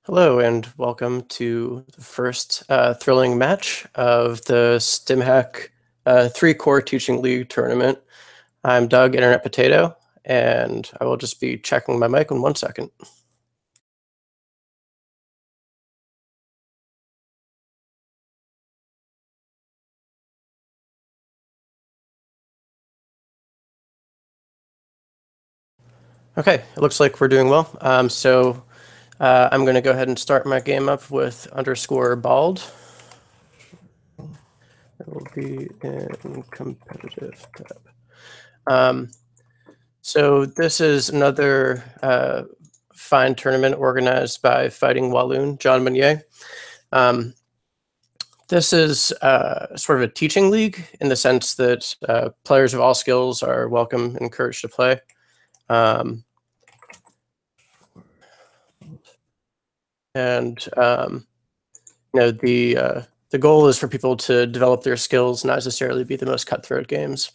Hello and welcome to the first thrilling match of the Stimhack 3-Core Teaching League tournament. I'm Doug, Internet Potato, and I will just be checking my mic in 1 second. Okay, it looks like we're doing well. I'm going to go ahead and start my game up with _bald. It will be in competitive tab. So this is another fine tournament organized by Fighting Walloon, John Meunier. This is sort of a teaching league in the sense that players of all skills are welcome and encouraged to play. The goal is for people to develop their skills, not necessarily be the most cutthroat games.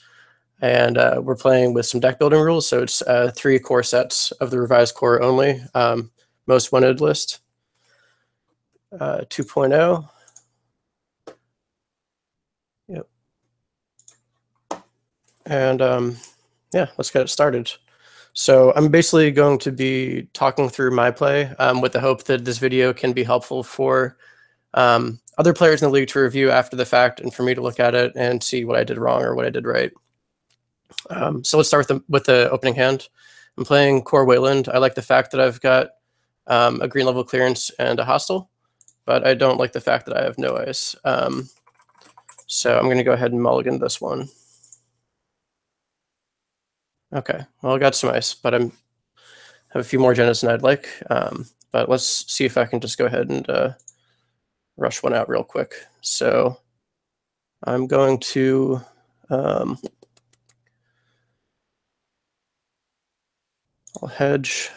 And we're playing with some deck building rules, so it's 3 core sets of the revised core only. Most wanted list 2.0. Yep. And yeah, let's get it started. So I'm basically going to be talking through my play with the hope that this video can be helpful for other players in the league to review after the fact and for me to look at it and see what I did wrong or what I did right. So let's start with the opening hand. I'm playing Core Wayland. I like the fact that I've got a green level clearance and a hostile, but I don't like the fact that I have no ice. So I'm going to go ahead and mulligan this one. Okay, well, I got some ice, but I have a few more agendas than I'd like. But let's see if I can just go ahead and rush one out real quick. So I'm going to I'll hedge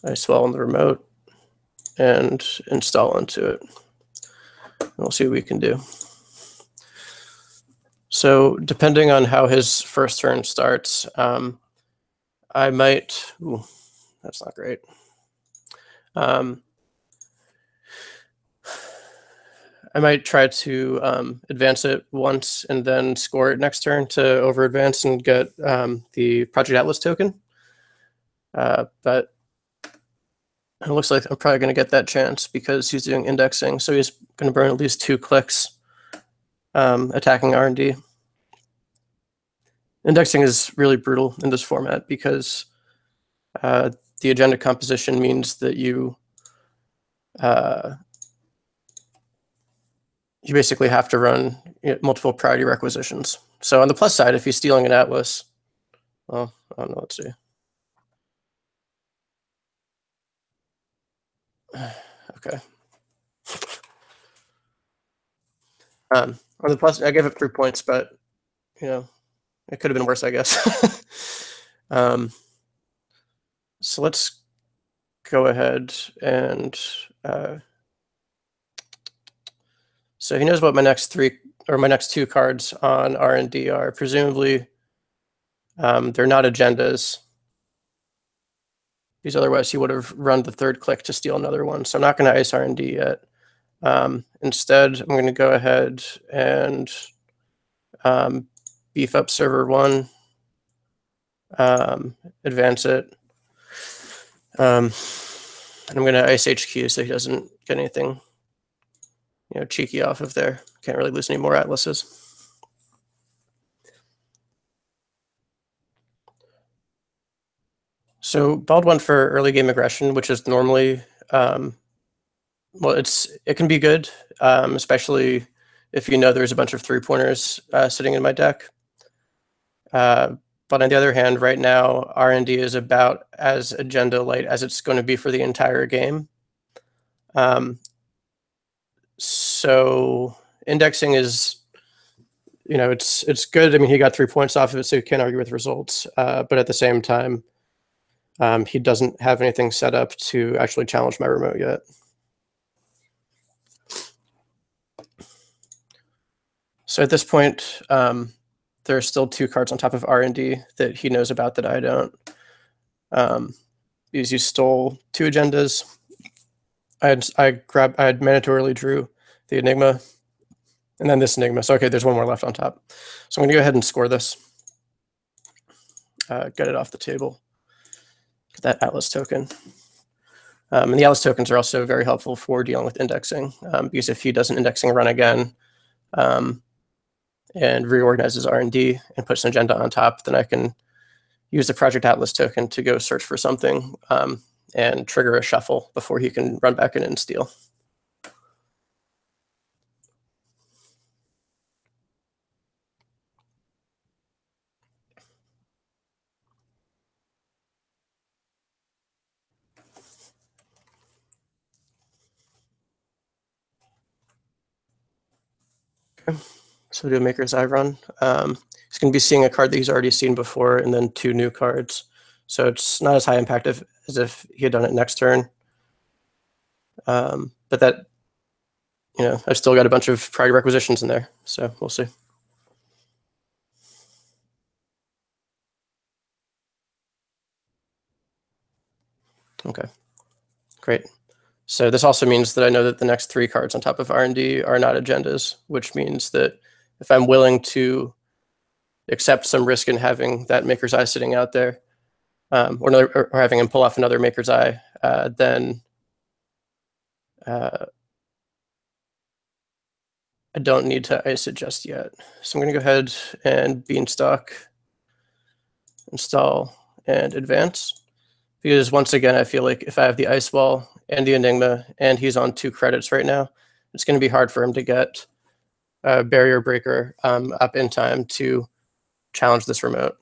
Icewell on the remote and install into it. And we'll see what we can do. So depending on how his first turn starts, I might. Ooh, that's not great. I might try to advance it once and then score it next turn to over advance and get the Project Atlas token. But it looks like I'm probably going to get that chance because he's doing indexing. So he's going to burn at least 2 clicks attacking R&D. Indexing is really brutal in this format because the agenda composition means that you basically have to run multiple priority requisitions. So on the plus side, if he's stealing an Atlas, well, I don't know, let's see. Okay. On the plus, I gave it 3 points, but it could have been worse, I guess. So let's go ahead and so he knows what my next 2 cards on R&D are. Presumably, they're not agendas. Because otherwise he would have run the 3rd click to steal another one. So I'm not going to ice R&D yet. Instead, I'm going to go ahead and beef up server 1, advance it. And I'm going to ice HQ so he doesn't get anything cheeky off of there. Can't really lose any more Atlases. So Bald went for early game aggression, which is normally well, it can be good, especially if you know there's a bunch of 3-pointers sitting in my deck. But on the other hand, right now, R&D is about as agenda light as it's going to be for the entire game. So indexing is, it's good. I mean, he got 3 points off of it, so you can't argue with results. But at the same time, he doesn't have anything set up to actually challenge my remote yet. So at this point, there are still 2 cards on top of R&D that he knows about that I don't. Because you stole 2 agendas I had mandatorily drew the Enigma and then this Enigma. So okay, there's one more left on top. So I'm going to go ahead and score this. Get it off the table. Get that Atlas token. And the Atlas tokens are also very helpful for dealing with indexing, because if he does an indexing run again and reorganizes R&D and puts an agenda on top, then I can use the Project Atlas token to go search for something and trigger a shuffle before he can run back in and steal. Okay. So do a Maker's Eye run. He's going to be seeing a card that he's already seen before and then 2 new cards. So it's not as high impact as if he had done it next turn. But that, I've still got a bunch of priority requisitions in there. So we'll see. Okay, great. So this also means that I know that the next 3 cards on top of R&D are not agendas, which means that if I'm willing to accept some risk in having that Maker's Eye sitting out there, or having him pull off another Maker's Eye, then I don't need to ice it just yet. So I'm going to go ahead and Beanstalk, install, and advance. Because once again, I feel like if I have the Ice Wall and the Enigma, and he's on 2 credits right now, it's going to be hard for him to get a Barrier Breaker up in time to challenge this remote.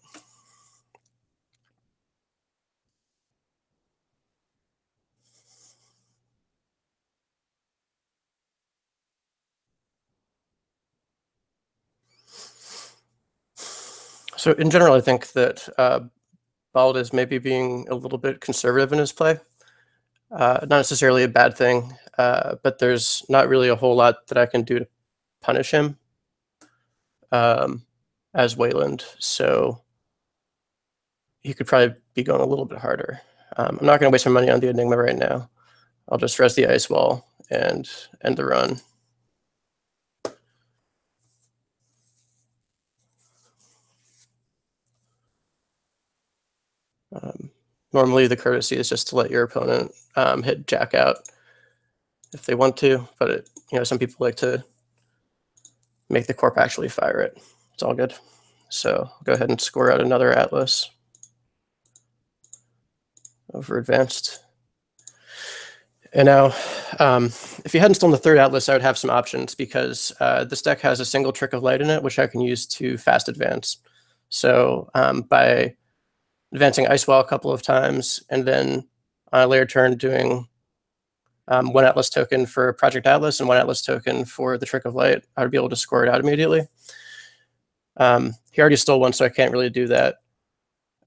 So in general, I think that Bald is maybe being a little bit conservative in his play. Not necessarily a bad thing, but there's not really a whole lot that I can do to punish him as Wayland. So he could probably be going a little bit harder. I'm not going to waste my money on the Enigma right now. I'll just res the Ice Wall and end the run. Normally the courtesy is just to let your opponent hit Jack out if they want to, but some people like to make the corp actually fire it. It's all good. So I'll go ahead and score out another Atlas over advanced. And now, if you hadn't stolen the 3rd Atlas, I would have some options because this deck has a single Trick of Light in it, which I can use to fast advance. So by advancing Ice Wall a couple of times, and then on a later turn doing 1 Atlas token for Project Atlas and 1 Atlas token for the Trick of Light, I would be able to score it out immediately. He already stole 1, so I can't really do that.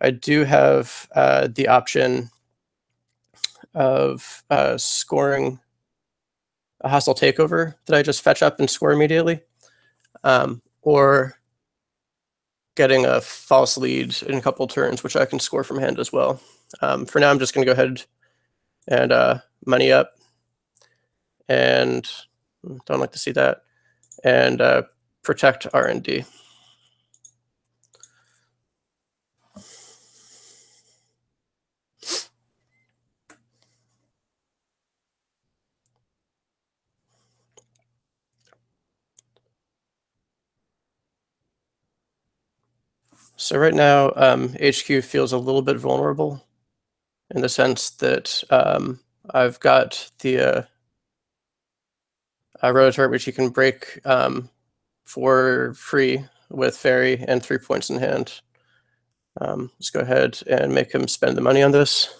I do have the option of scoring a hostile takeover that I just fetch up and score immediately, or getting a false lead in a couple turns, which I can score from hand as well. For now, I'm just going to go ahead and money up, and don't like to see that, and protect R&D. So right now, HQ feels a little bit vulnerable in the sense that I've got the Rotor, which you can break for free with Fairy and 3 points in hand. Let's go ahead and make him spend the money on this.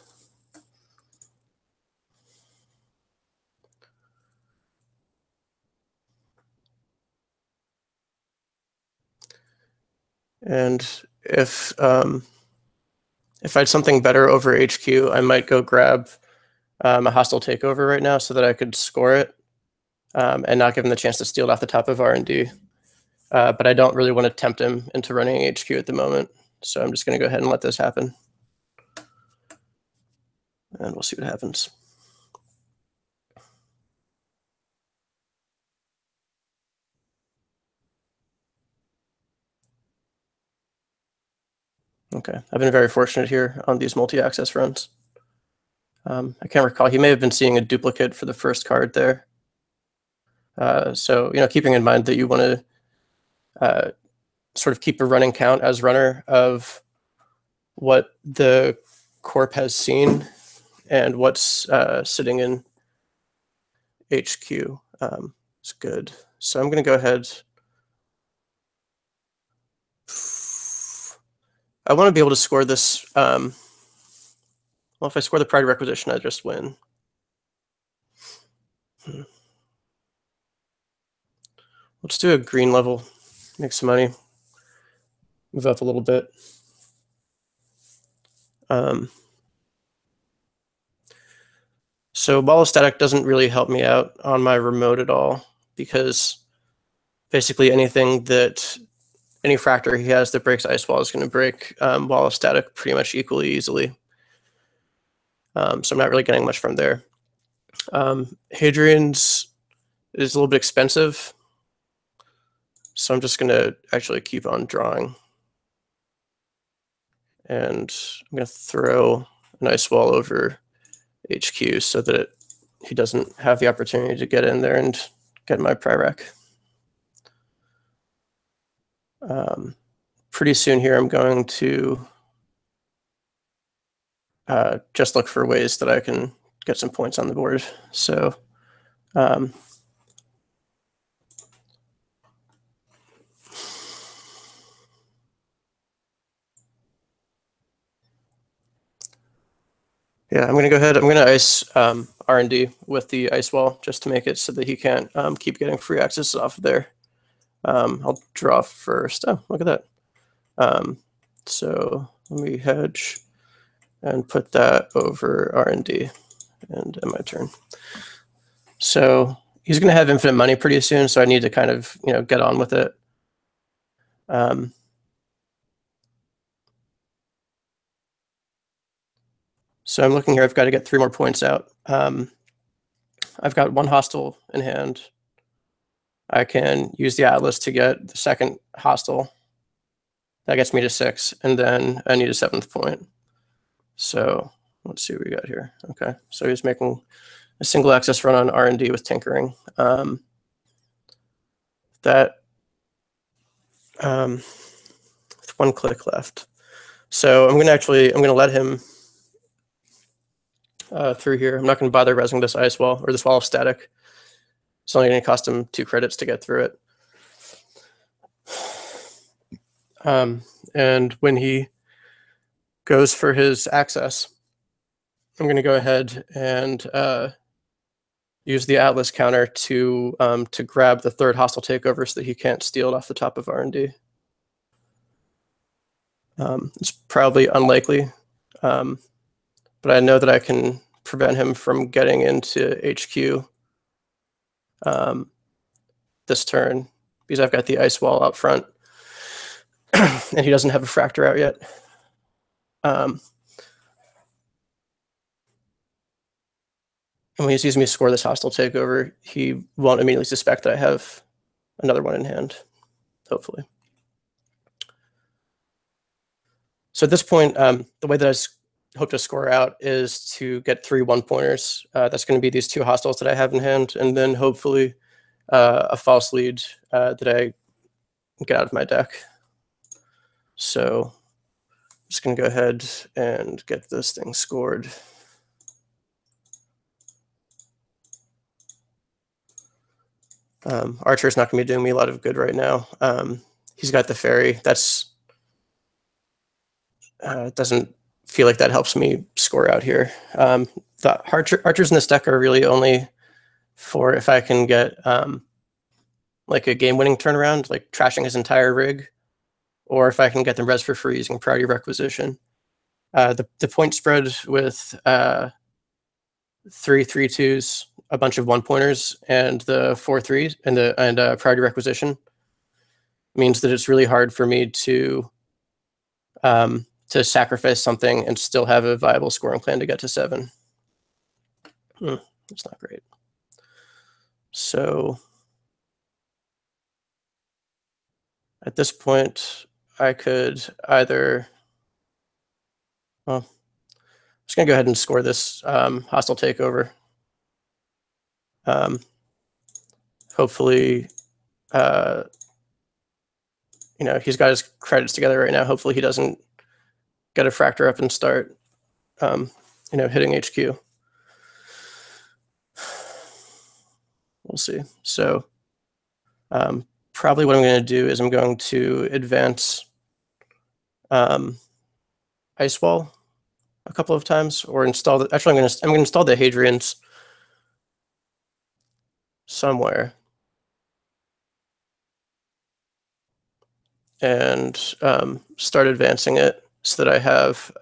And if I had something better over HQ, I might go grab a hostile takeover right now so that I could score it and not give him the chance to steal it off the top of R&D. But I don't really want to tempt him into running HQ at the moment. So I'm just going to go ahead and let this happen. And we'll see what happens. Yeah, I've been very fortunate here on these multi-access runs. I can't recall. He may have been seeing a duplicate for the first card there. So, keeping in mind that you want to sort of keep a running count as runner of what the corp has seen and what's sitting in HQ. It's good. So I'm going to go ahead. I want to be able to score this. Well, if I score the priority requisition, I just win. Let's do a green level, make some money, move up a little bit. So ball of static doesn't really help me out on my remote at all, because basically anything that any fractor he has that breaks ice wall is going to break wall of static pretty much equally easily. So I'm not really getting much from there. Hadrian's is a little bit expensive, so I'm just going to actually keep on drawing. And I'm going to throw an ice wall over HQ so that he doesn't have the opportunity to get in there and get my Prirec. Pretty soon here, I'm going to just look for ways that I can get some points on the board. So yeah, I'm going to go ahead. I'm going to ice R&D with the ice wall just to make it so that he can't keep getting free access off of there. I'll draw first. Oh, look at that. So let me hedge and put that over R&D and end my turn. So he's going to have infinite money pretty soon, so I need to kind of get on with it. So I'm looking here. I've got to get 3 more points out. I've got 1 hostile in hand. I can use the Atlas to get the second hostile. That gets me to 6, and then I need a 7th point. So let's see what we got here. Okay, so he's making a single access run on R&D with tinkering. With 1 click left. So I'm going to let him through here. I'm not going to bother resing this ice wall or this wall of static. It's only going to cost him 2 credits to get through it. And when he goes for his access, I'm going to go ahead and use the Atlas counter to grab the 3rd hostile takeover so that he can't steal it off the top of R&D. It's probably unlikely, but I know that I can prevent him from getting into HQ this turn because I've got the ice wall up front and he doesn't have a fractor out yet. And when he sees me score this hostile takeover, he won't immediately suspect that I have another one in hand, hopefully. So at this point, the way that I hope to score out is to get 3 1-pointers. That's going to be these 2 hostiles that I have in hand, and then hopefully a false lead that I get out of my deck. So I'm just going to go ahead and get this thing scored. Archer's not going to be doing me a lot of good right now. He's got the fairy. That's doesn't feel like that helps me score out here. The archers in this deck are really only for if I can get like a game-winning turnaround, like trashing his entire rig, or if I can get them res for free using priority requisition. The point spread with 3 3/2s, a bunch of 1-pointers, and the 4 3s and priority requisition means that it's really hard for me to sacrifice something and still have a viable scoring plan to get to 7. That's not great. So at this point, I could either Well, I'm just gonna go ahead and score this hostile takeover. Hopefully, he's got his credits together right now. Hopefully he doesn't get a fracture up and start, hitting HQ. We'll see. So probably what I'm going to do is I'm going to advance Ice Wall a couple of times, or install the. Actually, I'm going to install the Hadrians somewhere, and start advancing it so that I have.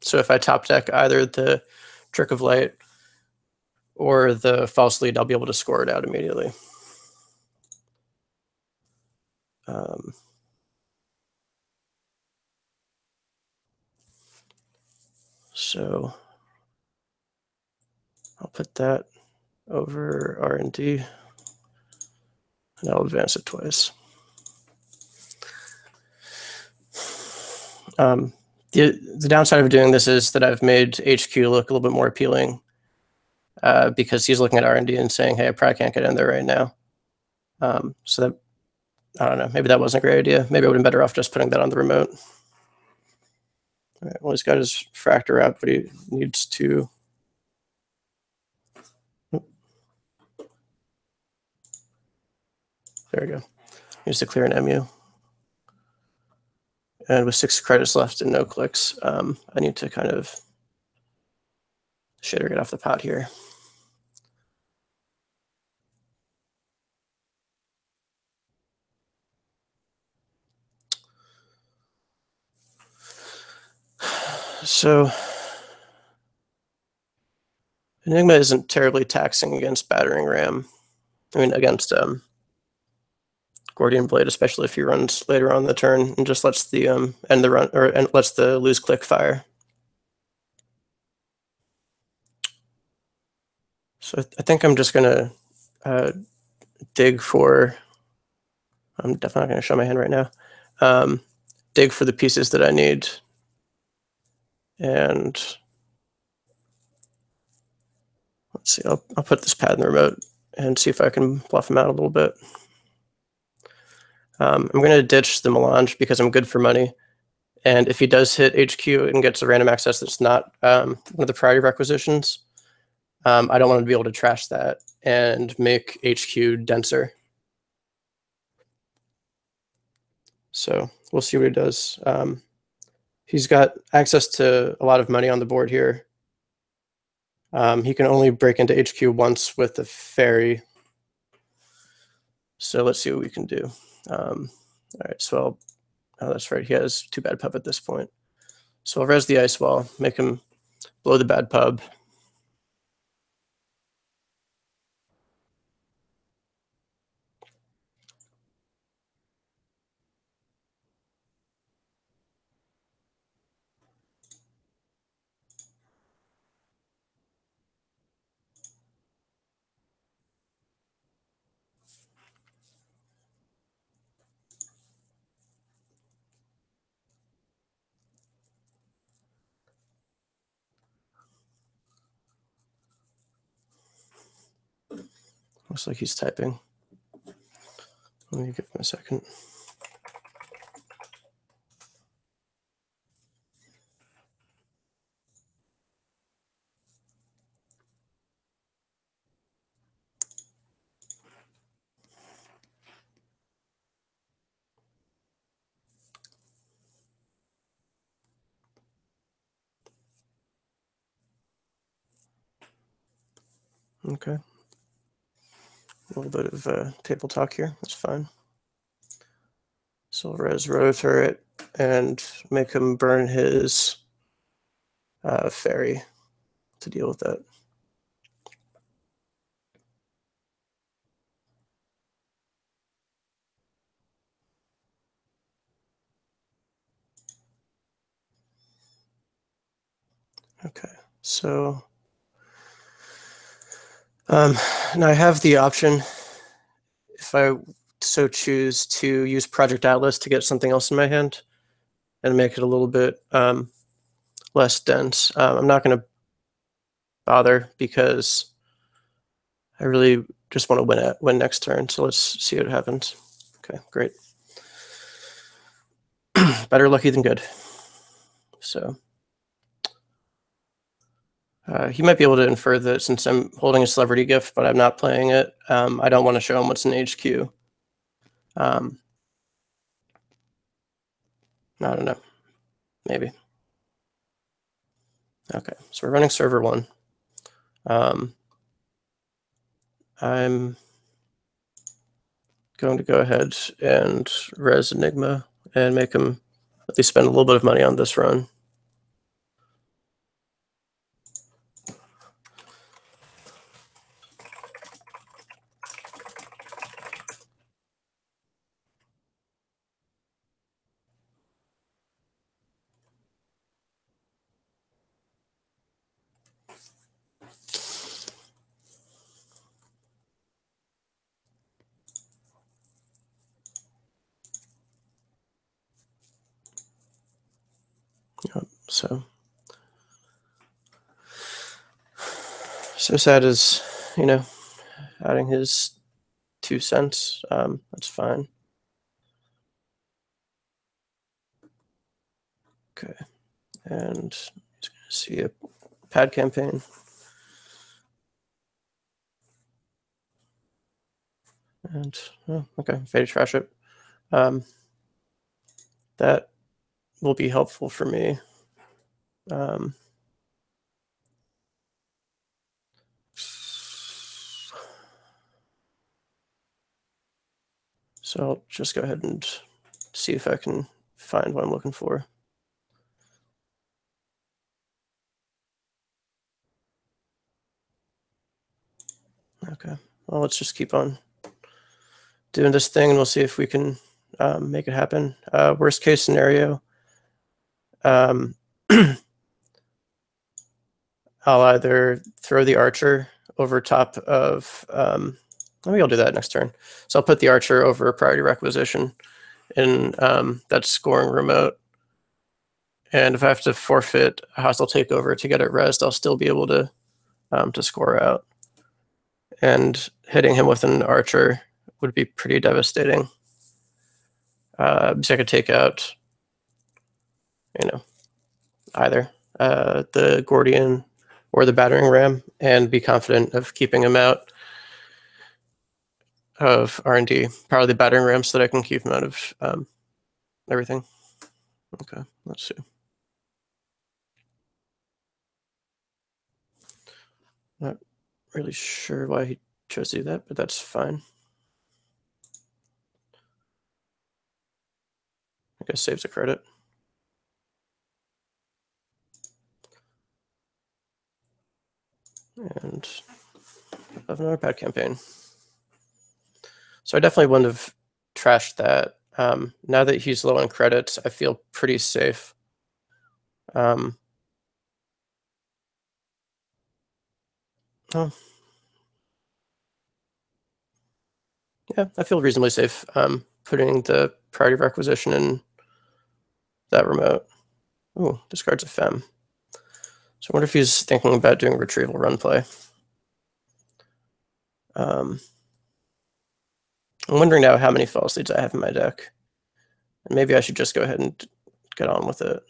So if I top deck either the Trick of Light or the False Lead, I'll be able to score it out immediately. So I'll put that over R&D, and I'll advance it twice. The downside of doing this is that I've made HQ look a little bit more appealing because he's looking at R&D and saying, hey, I probably can't get in there right now. So that, I don't know, maybe that wasn't a great idea. Maybe I would have been better off just putting that on the remote. All right, well, he's got his fractor up, but he needs to. There we go. He needs to clear an MU. And with 6 credits left and no clicks, I need to kind of shit or get off the pot here. So Enigma isn't terribly taxing against Battering Ram. I mean, against Gordian Blade, especially if he runs later on the turn and just lets the end the run, or lets the lose click fire. So I think I'm just gonna dig for. I'm definitely not gonna show my hand right now. Dig for the pieces that I need, and let's see. I'll put this pad in the remote and see if I can bluff him out a little bit. I'm going to ditch the Melange because I'm good for money. And if he does hit HQ and gets a random access that's not one of the priority requisitions, I don't want to be able to trash that and make HQ denser. So we'll see what he does. He's got access to a lot of money on the board here. He can only break into HQ once with the Fairy. So let's see what we can do. All right, so oh, that's right. He has 2 bad pub at this point. So I'll res the Ice Wall, make him blow the bad pub. Looks like he's typing. Let me give him a second. Okay. A little bit of table talk here. That's fine. So I'll res Roto Turret and make him burn his Fairy to deal with that. Okay, so now I have the option, if I so choose, to use Project Atlas to get something else in my hand and make it a little bit less dense. I'm not going to bother because I really just want to win next turn. So let's see what happens. Okay, great. Better lucky than good. So he might be able to infer that since I'm holding a celebrity gift, but I'm not playing it, I don't want to show him what's in HQ. I don't know. Maybe. Okay, so we're running server 1. I'm going to go ahead and res Enigma and make him at least spend a little bit of money on this run. So sad is, adding his 2 cents. That's fine. Okay, and he's going to see a pad campaign. And, okay, fade trash it. That will be helpful for me. So I'll just go ahead and see if I can find what I'm looking for. Okay, well, let's just keep on doing this thing and we'll see if we can make it happen. Worst case scenario, I'll either throw the archer over top of, maybe I'll do that next turn. So I'll put the archer over a priority requisition in that scoring remote. And if I have to forfeit a hostile takeover to get it rezzed, I'll still be able to score out. And hitting him with an archer would be pretty devastating. So I could take out, either the Gordian or the battering ram and be confident of keeping him out of R&D. Probably the battering ram so that I can keep him out of everything. Okay, let's see. Not really sure why he chose to do that, but that's fine. I guess saves a credit. And I have another pad campaign. So I definitely wouldn't have trashed that. Now that he's low on credits, I feel pretty safe. Oh. Yeah, I feel reasonably safe putting the priority requisition in that remote. Ooh, discards a fem. So I wonder if he's thinking about doing retrieval run play. I'm wondering now how many false leads I have in my deck. And maybe I should just go ahead and get on with it.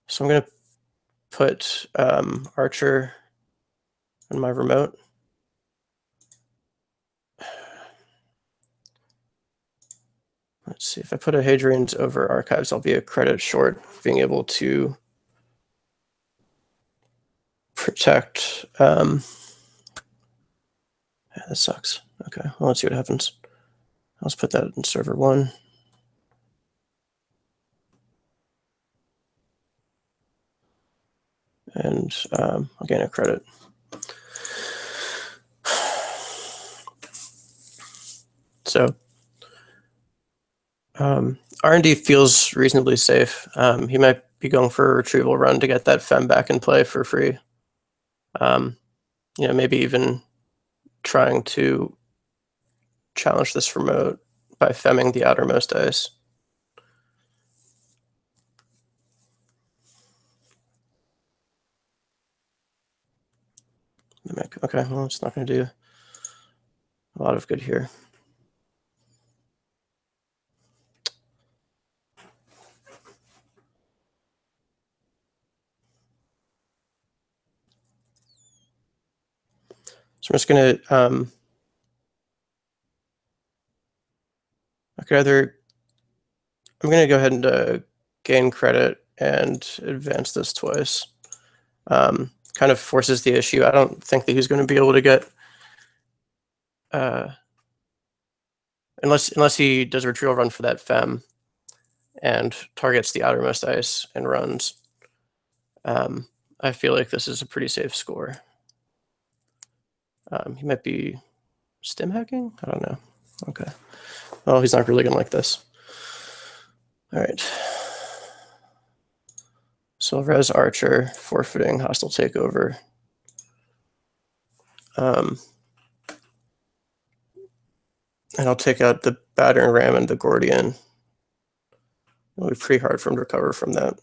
So I'm going to put Archer on my remote. Let's see, if I put a Hadrian's over Archives, I'll be a credit short, being able to protect. Yeah, that sucks. Okay, well, let's see what happens. Let's put that in server 1. And I'll gain a credit. So R&D feels reasonably safe. He might be going for a retrieval run to get that fem back in play for free. Maybe even trying to challenge this remote by femming the outermost dice. Mimic. Okay, well, it's not going to do a lot of good here. So I'm just going to, I'm going to go ahead and gain credit and advance this twice. Kind of forces the issue. I don't think that he's going to be able to get, unless he does a retrieval run for that fem and targets the outermost ice and runs. I feel like this is a pretty safe score. He might be stim hacking? I don't know. Okay. Well, he's not really going to like this. All right. So res archer, forfeiting, hostile takeover. And I'll take out the battering ram and the Gordian. It'll be pretty hard for him to recover from that.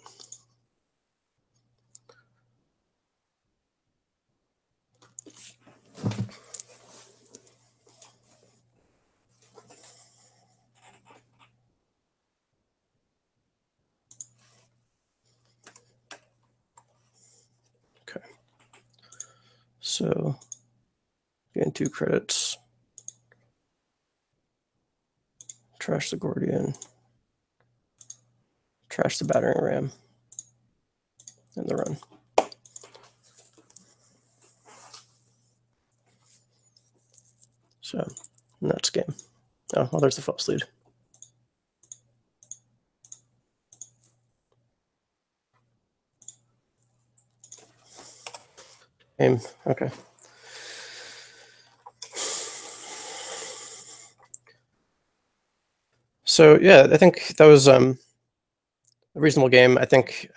Okay. So gain 2 credits. Trash the Gordian. Trash the battering ram. And the run. So that's game. Oh, well, there's the false lead. Game. Okay. So yeah, I think that was a reasonable game. I think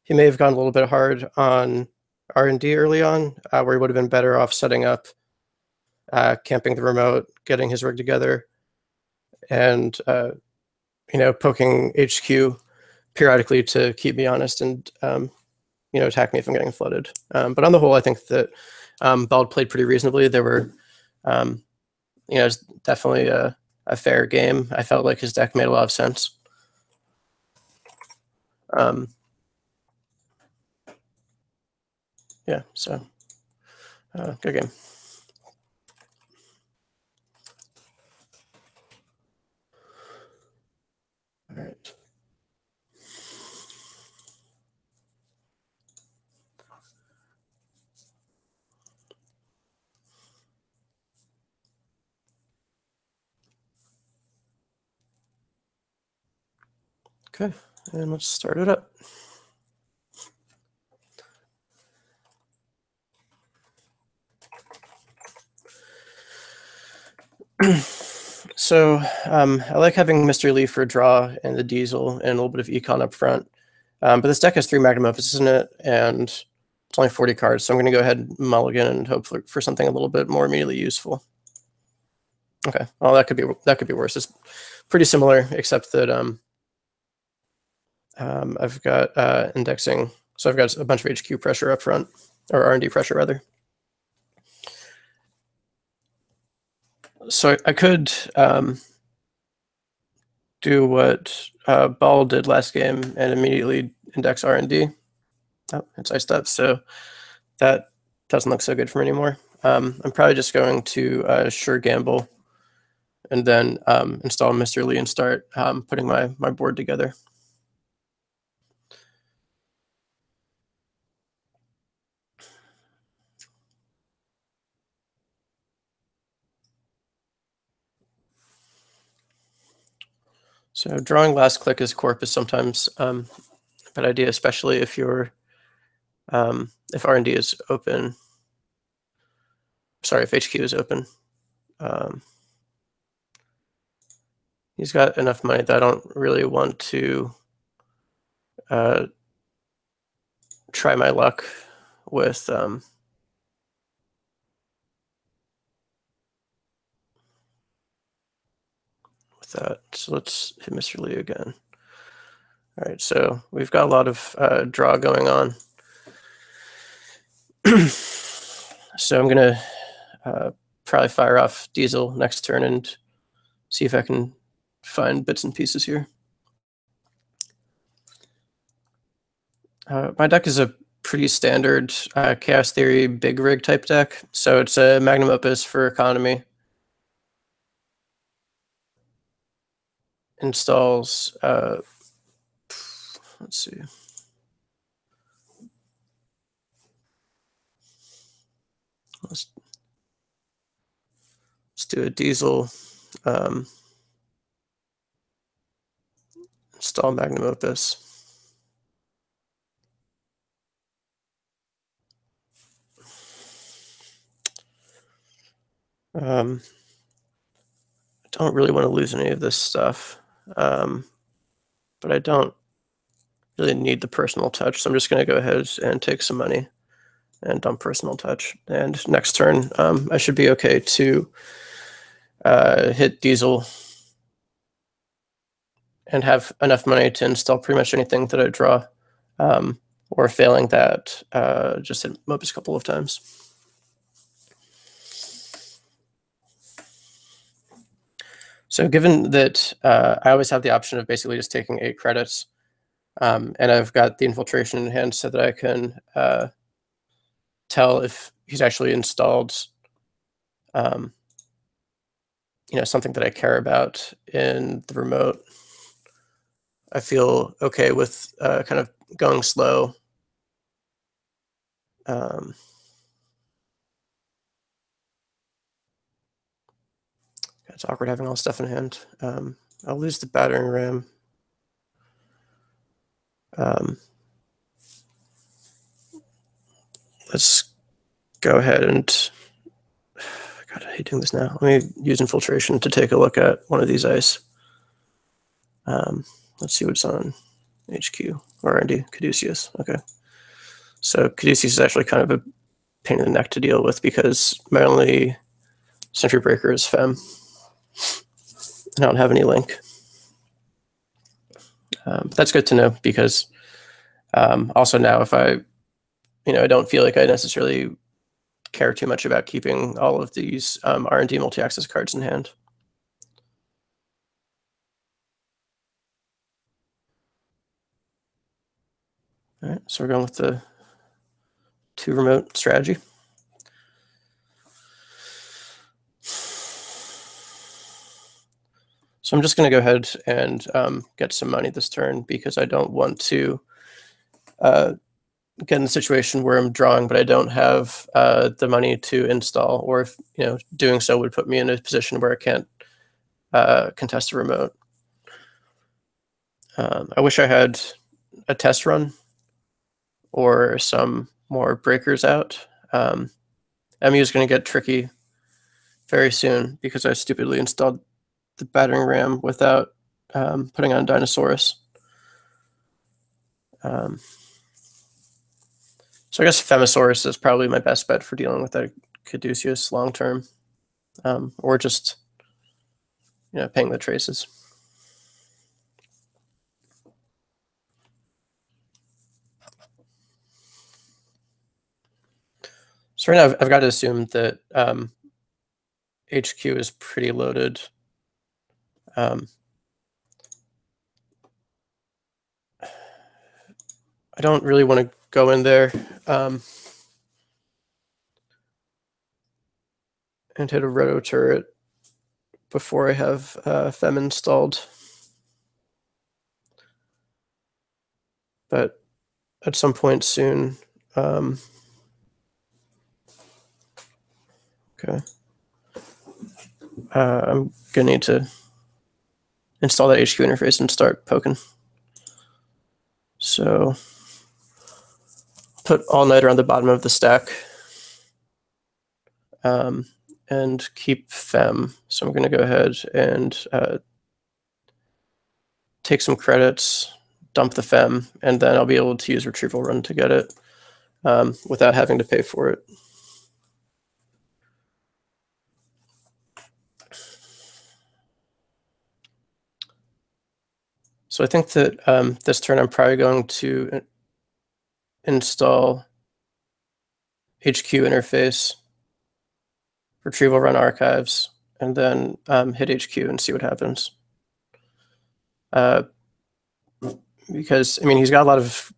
he may have gone a little bit hard on R&D early on, where he would have been better off setting up, camping the remote, getting his rig together, and poking HQ periodically to keep me honest and attack me if I'm getting flooded. But on the whole, I think that Bald played pretty reasonably. There were, it's definitely a fair game. I felt like his deck made a lot of sense. Yeah, so good game. All right. Okay, and let's start it up. So I like having Mr. Lee for draw and the diesel and a little bit of econ up front. But this deck has 3 Magnum Opus in it, and it's only 40 cards, so I'm going to go ahead and mulligan and hope for something a little bit more immediately useful. Okay, well that could be worse. It's pretty similar, except that I've got indexing, so I've got a bunch of HQ pressure up front, or R&D pressure rather. So I could do what Ball did last game and immediately index R&D. Oh, it's iced up, so that doesn't look so good for me anymore. I'm probably just going to sure gamble and then install Mr. Lee and start putting my board together. So drawing last click as corp is sometimes a bad idea, especially if you're if R&D is open. Sorry, if HQ is open. He's got enough money that I don't really want to try my luck with that. So let's hit Mr. Lee again. All right, so we've got a lot of draw going on. So I'm going to probably fire off Diesel next turn and see if I can find bits and pieces here. My deck is a pretty standard Chaos Theory big rig type deck. So it's a Magnum Opus for economy. Installs, let's see. Let's do a Diesel. Install Magnum Opus. I don't really want to lose any of this stuff, but I don't really need the personal touch, so I'm just going to go ahead and take some money and dump personal touch. And next turn, I should be okay to hit Diesel and have enough money to install pretty much anything that I draw, or failing that, just hit Mopus a couple of times. So given that I always have the option of basically just taking 8 credits, and I've got the infiltration in hand so that I can tell if he's actually installed something that I care about in the remote, I feel okay with kind of going slow. It's awkward having all this stuff in hand. I'll lose the battering ram. Let's go ahead and, God, I hate doing this now. Let me use infiltration to take a look at one of these ice. Let's see what's on HQ or R&D, Caduceus. Okay. So Caduceus is actually kind of a pain in the neck to deal with because my only Sentry Breaker is Fem. I don't have any link. But that's good to know because also now if I don't feel like I necessarily care too much about keeping all of these R&D multi-access cards in hand. All right, so we're going with the 2 remote strategy. So I'm just going to go ahead and get some money this turn because I don't want to get in a situation where I'm drawing, but I don't have the money to install, or if doing so would put me in a position where I can't contest a remote. I wish I had a test run or some more breakers out. MU is going to get tricky very soon because I stupidly installed the battering ram without putting on Dinosaurus. So I guess Femosaurus is probably my best bet for dealing with that Caduceus long term, or just paying the traces. So right now I've got to assume that HQ is pretty loaded. I don't really want to go in there and hit a roto turret before I have Fem installed. But at some point soon. Okay. I'm going to need to install that HQ interface and start poking. So put All-Nighter on the bottom of the stack and keep Fem. So I'm going to go ahead and take some credits, dump the Fem, and then I'll be able to use Retrieval Run to get it without having to pay for it. So I think that this turn I'm probably going to install HQ interface retrieval run archives, and then hit HQ and see what happens. Because, I mean, he's got a lot of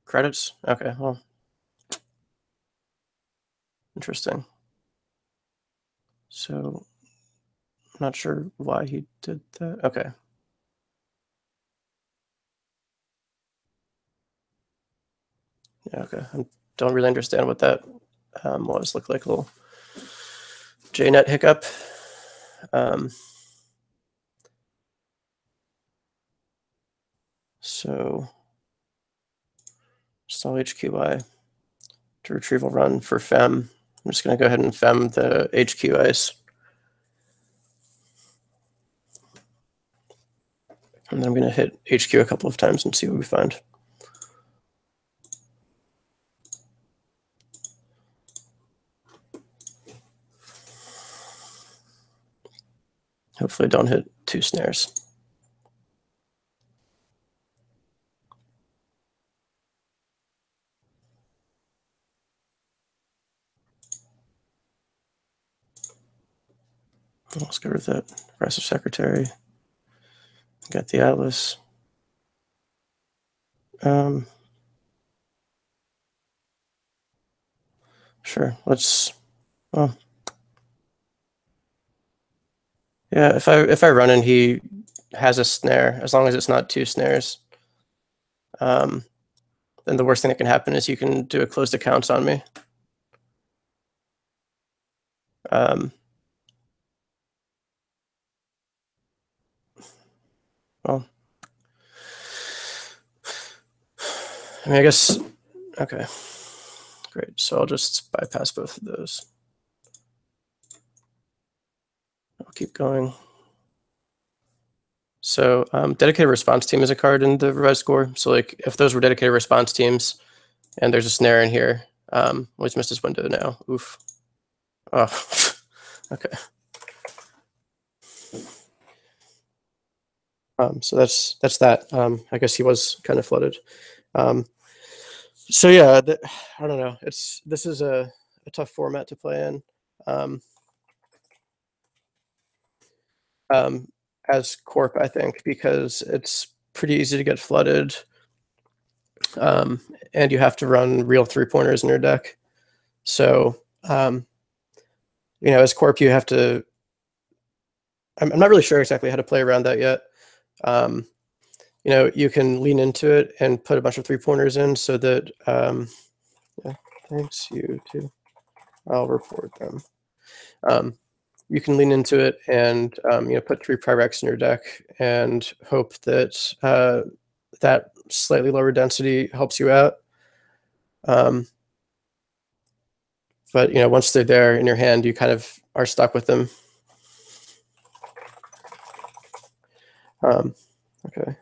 credits. Okay, well, interesting. So, I'm not sure why he did that. Okay. Yeah, okay. I don't really understand what that was. Looked like a little JNet hiccup. So, install HQI to retrieval run for fem. I'm just going to go ahead and fem the HQ ice. And then I'm going to hit HQ a couple of times and see what we find. Hopefully don't hit 2 snares. Let's go with that. Progressive secretary. Got the atlas. Sure. Let's. Well, yeah. If I run and he has a snare, as long as it's not 2 snares, then the worst thing that can happen is you can do a closed accounts on me. Well, I mean, I guess. Okay. Great. So I'll just bypass both of those. I'll keep going. So dedicated response team is a card in the revised score. So like if those were dedicated response teams and there's a snare in here, always missed this window now. Oof. Oh, okay. So that's that. I guess he was kind of flooded. So yeah, I don't know. This is a tough format to play in. As Corp, I think, because it's pretty easy to get flooded, and you have to run real 3-pointers in your deck. So, you know, as Corp, you have to. I'm not really sure exactly how to play around that yet. You know, you can lean into it and put a bunch of 3-pointers in so that. Yeah, thanks, you too. I'll report them. You can lean into it and you know, put 3 Pyrex in your deck and hope that that slightly lower density helps you out. But you know, once they're there in your hand, you kind of are stuck with them. Okay.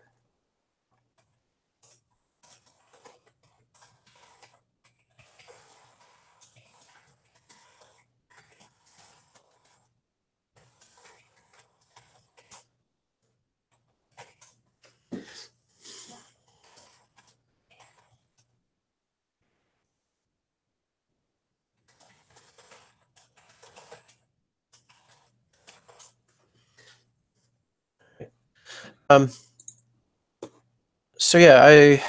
So yeah, I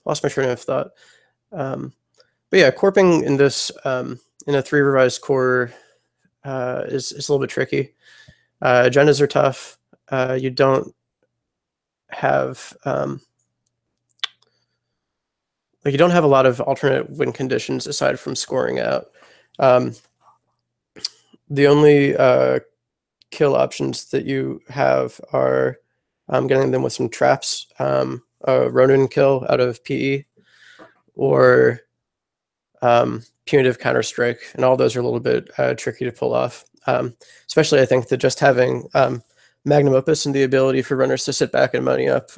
lost my train of thought. But yeah, corping in this in a 3 revised core is a little bit tricky. Agendas are tough. You don't have like you don't have a lot of alternate win conditions aside from scoring out. The only kill options that you have are getting them with some traps, a Ronin kill out of PE, or punitive counter-strike, and all those are a little bit tricky to pull off. Especially, I think that just having Magnum Opus and the ability for runners to sit back and money up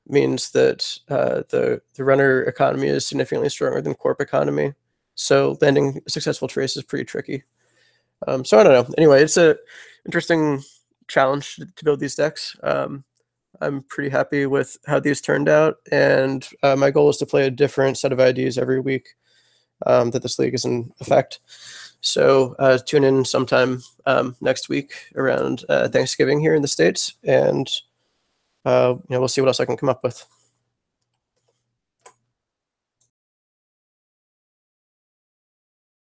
means that the runner economy is significantly stronger than corp economy. So landing a successful trace is pretty tricky. So I don't know. Anyway, it's a interesting challenge to build these decks. I'm pretty happy with how these turned out, and my goal is to play a different set of IDs every week that this league is in effect. So tune in sometime next week around Thanksgiving here in the States, and we'll see what else I can come up with.